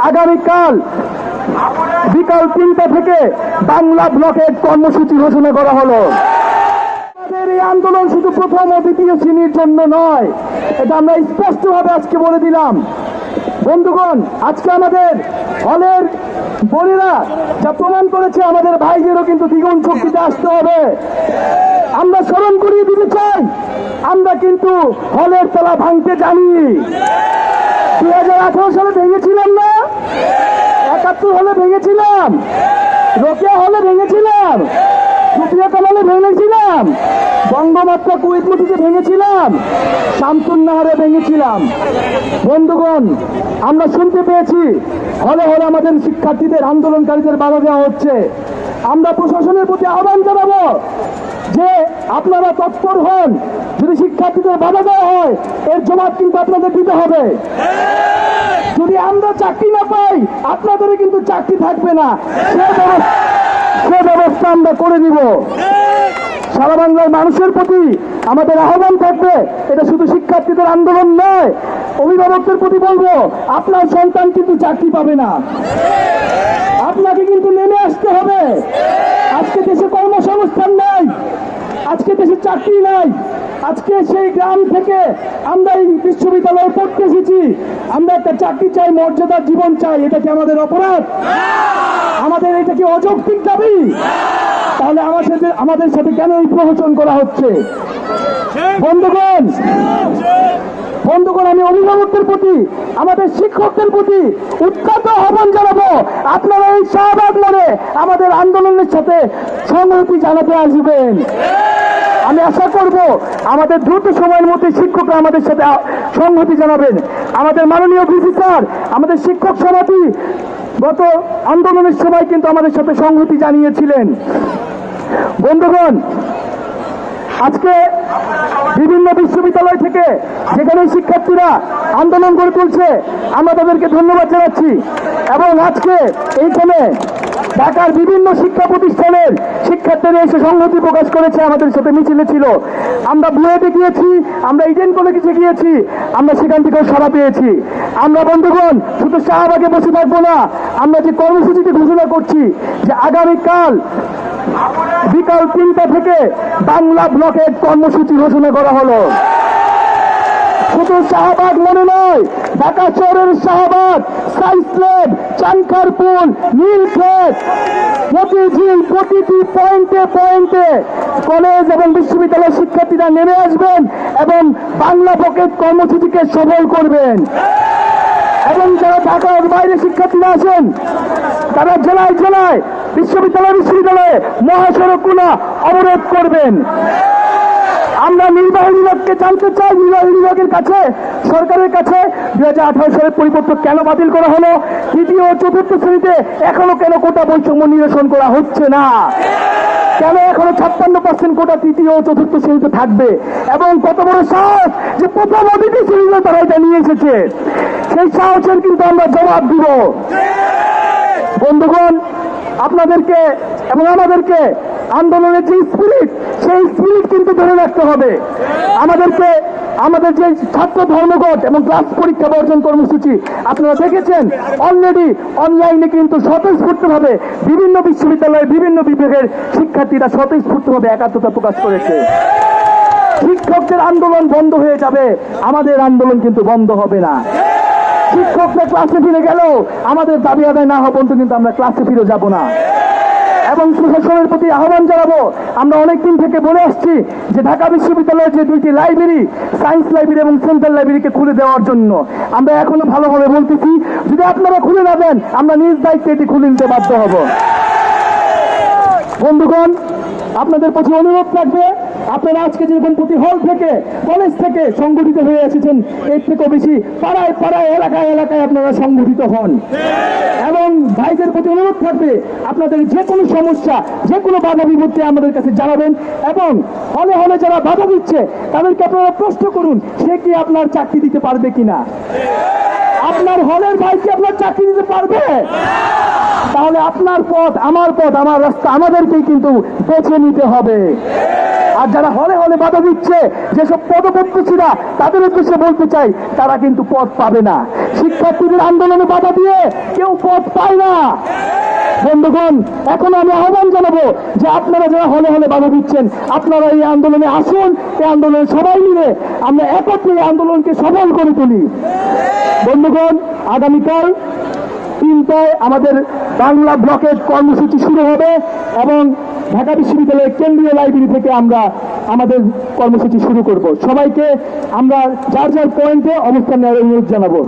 আগামীকাল বিকাল 3টা থেকে বাংলা ব্লকের কর্মসূচি ঘোষণা করা হলো। আমাদের এই আন্দোলন শুধু প্রথম ও দ্বিতীয় শ্রেণীর জন্য নয়, এটা আমরা স্পষ্টভাবে আজকে বলে দিলাম। বন্ধুগণ, আজকে আমাদের হলের বোনেরা যা প্রমাণ করেছে, আমাদের ভাইদেরও কিন্তু দ্বিগুণ শক্তিতে আসতে হবে। আমরা স্মরণ করিয়ে দিতে চাই, আমরা কিন্তু হলের তালা ভাঙতে জানি। 2018 সালে ভেঙেছিলাম না, 71 হলে ভেঙেছিলাম, রোকেয়া হলে ভেঙেছিলাম, সুফিয়া কামালে ভেঙেছিলাম, বঙ্গমাত্রা কুয়েতমতিতে ভেঙেছিলাম, শামসুন্নাহারে ভেঙেছিলাম। বন্ধুগণ, আমরা শুনতে পেয়েছি হলে হলে আমাদের শিক্ষার্থীদের, আন্দোলনকারীদের বাধা দেওয়া হচ্ছে। আমরা প্রশাসনের প্রতি আহ্বান জানাবো যে আপনারা তৎপর হন। যদি শিক্ষার্থীদের বাধা দেওয়া হয়, এর জবাব কিন্তু আপনাদের দিতে হবে। যদি আমরা চাকরি না পাই, আপনাদের কিন্তু চাকরি থাকবে না, সে ব্যবস্থা আমরা করে দিব। সারা বাংলার মানুষের প্রতি আমাদের আহ্বান থাকবে, এটা শুধু শিক্ষার্থীদের আন্দোলন নয়, অভিভাবকদের প্রতি বলবো, আপনার সন্তান কিন্তু চাকরি পাবে না, আপনাকে কিন্তু নেমে আসতে হবে। আজকে দেশে কর্মসংস্থান নাই, আজকে দেশে চাকরি নাই। আজকে সেই গ্রাম থেকে আমরা এই বিশ্ববিদ্যালয়ে পড়তে এসেছি, আমরা একটা চাকরি চাই, মর্যাদার জীবন চাই। এটা কি আমাদের অপরাধ? আমাদের এটা কি অযৌক্তিক দাবি? তাহলে আমাদের সাথে কেন এই প্রহসন করা হচ্ছে? বন্ধুগণ, আমি অভিভাবকদের প্রতি, আমাদের শিক্ষকদের প্রতি উৎকট আহ্বান জানাবো, আপনারা এই শাহবাগ মোড়ে আমাদের আন্দোলনের সাথে সংহতি জানাতে আসবেন। আমি আশা করব আমাদের দ্রুত সময়ের মধ্যে শিক্ষকরা আমাদের সাথে সংহতি জানাবেন। আমাদের মাননীয় ভিসি স্যার, আমাদের শিক্ষক সমিতি গত আন্দোলনের সময় কিন্তু আমাদের সাথে সংহতি জানিয়েছিলেন। বন্ধুগণ, আজকে বিভিন্ন বিশ্ববিদ্যালয় থেকে যেখানে শিক্ষার্থীরা আন্দোলন গড়ে তুলছে, আমরা তাদেরকে ধন্যবাদ জানাচ্ছি। এবং আজকে এইখানে ঢাকার বিভিন্ন শিক্ষা প্রতিষ্ঠানের শিক্ষার্থীরা এসে সংহতি প্রকাশ করেছে, আমাদের সাথে মিছিলে ছিল। আমরা বুয়েটে গিয়েছি, আমরা ইডেন কলেজে গিয়েছি, আমরা সেখান থেকেও সাড়া পেয়েছি। আমরা বন্ধুগণ শুধু শাহবাগে বসে থাকবো না, আমরা যে কর্মসূচিটি ঘোষণা করছি যে আগামীকাল বিকাল 3টা থেকে বাংলা ব্লকের কর্মসূচি ঘোষণা করা হলো। শুধু শাহবাগ মনে নয়, ঢাকা শহরের শাহবাগ, সাইন্স ল্যাব, চানখারপুল, নীলক্ষেত, মতিঝিল, প্রতিটি পয়েন্টে পয়েন্টে কলেজ এবং বিশ্ববিদ্যালয়ের শিক্ষার্থীরা নেমে আসবেন এবং বাংলা ব্লকের কর্মসূচিকে সফল করবেন। এবং যারা ঢাকার বাইরে শিক্ষার্থীরা আছেন, তারা জেলায় জেলায় বিশ্ববিদ্যালয়ে মহাসড়কগুলো অবরোধ করবেন। আমরা নির্বাহী বিভাগকে জানতে চাই, নির্বাহী বিভাগের কাছে, সরকারের কাছে 2018 সালের পরিপত্র কেন বাতিল করা হলো? তৃতীয় ও চতুর্থ শ্রেণীতে এখনো কেন কোটা বৈষম্য নিরসন করা হচ্ছে না? কেন এখনো 56% কোটা তৃতীয় ও চতুর্থ শ্রেণীতে থাকবে? এবং কত বড় সাহস যে প্রথম ও দ্বিতীয় শ্রেণীতে তারা এটা নিয়ে এসেছে, সেই সাহসের কিন্তু আমরা জবাব দিব। বন্ধুগণ, আপনাদেরকে এবং আমাদেরকে আন্দোলনের যে স্পিরিট, সেই স্পিরিট কিন্তু ধরে রাখতে হবে। আমাদের যে ছাত্র ধর্মঘট এবং ক্লাস পরীক্ষা বর্জন কর্মসূচি আপনারা দেখেছেন, অলরেডি অনলাইনে কিন্তু স্বতঃস্ফূর্তভাবে বিভিন্ন বিশ্ববিদ্যালয়ের বিভিন্ন বিভাগের শিক্ষার্থীরা স্বতঃস্ফূর্তভাবে একাত্মতা প্রকাশ করেছে। শিক্ষকদের আন্দোলন বন্ধ হয়ে যাবে, আমাদের আন্দোলন কিন্তু বন্ধ হবে না। শিক্ষকরা ক্লাসে ফিরে গেলেও আমাদের দাবি আদায় না হওয়া পর্যন্ত কিন্তু আমরা ক্লাসে ফিরে যাব না। এবং প্রশাসনের প্রতি আহ্বান জানাবো, আমরা অনেকদিন থেকে বলে আসছি যে ঢাকা বিশ্ববিদ্যালয়ের যে 2টি লাইব্রেরি, সায়েন্স লাইব্রেরি এবং সেন্ট্রাল লাইব্রেরিকে খুলে দেওয়ার জন্য আমরা এখনো ভালোভাবে বলতেছি, যদি আপনারা খুলে না দেন আমরা নিজ দায়িত্বে এটি খুলে নিতে বাধ্য হব। বন্ধুগণ, আপনাদের প্রতি অনুরোধ থাকবে, আপনারা আজকে যেরকম প্রতি হল থেকে, কলেজ থেকে সংগঠিত হয়ে এসেছেন, এর থেকেও বেশি পাড়ায় পাড়ায়, এলাকায় এলাকায় আপনারা সংগঠিত হন। এবং ভাইদের প্রতি অনুরোধ থাকবে, আপনাদের যে কোনো সমস্যা, যে কোনো বাধা বিপত্তি আমাদের কাছে জানাবেন। এবং হলে হলে যারা বাধা দিচ্ছে তাদেরকে আপনারা প্রশ্ন করুন, সে কি আপনার চাকরি দিতে পারবে কিনা? আপনার হলের ভাই কি আপনার চাকরি দিতে পারবে? তাহলে আপনার পথ, আমার রাস্তা আমাদেরকেই কিন্তু বেছে নিতে হবে। আর যারা হলে হলে বাধা দিচ্ছে, যেসব পদপ্রত্যাশীরা, তাদের উদ্দেশ্যে বলতে চাই, তারা কিন্তু পদ পাবে না। শিক্ষার্থীদের আন্দোলনে বাধা দিয়ে কেউ পদ পায় না। বন্ধুগণ, এখন আমি আহ্বান জানাবো যে আপনারা যারা হলে হলে বাধা দিচ্ছেন, আপনারা এই আন্দোলনে আসুন। এই আন্দোলনে সবাই মিলে আমরা একত্রে এই আন্দোলনকে সফল করে তুলি। বন্ধুগণ, আগামীকাল 3টায় আমাদের বাংলা ব্লকের কর্মসূচি শুরু হবে এবং ঢাকা বিশ্ববিদ্যালয়ের কেন্দ্রীয় লাইব্রেরি থেকে আমরা আমাদের কর্মসূচি শুরু করব। সবাইকে আমরা যার যার পয়েন্টে অবস্থান নেওয়ার অনুরোধ জানাবো।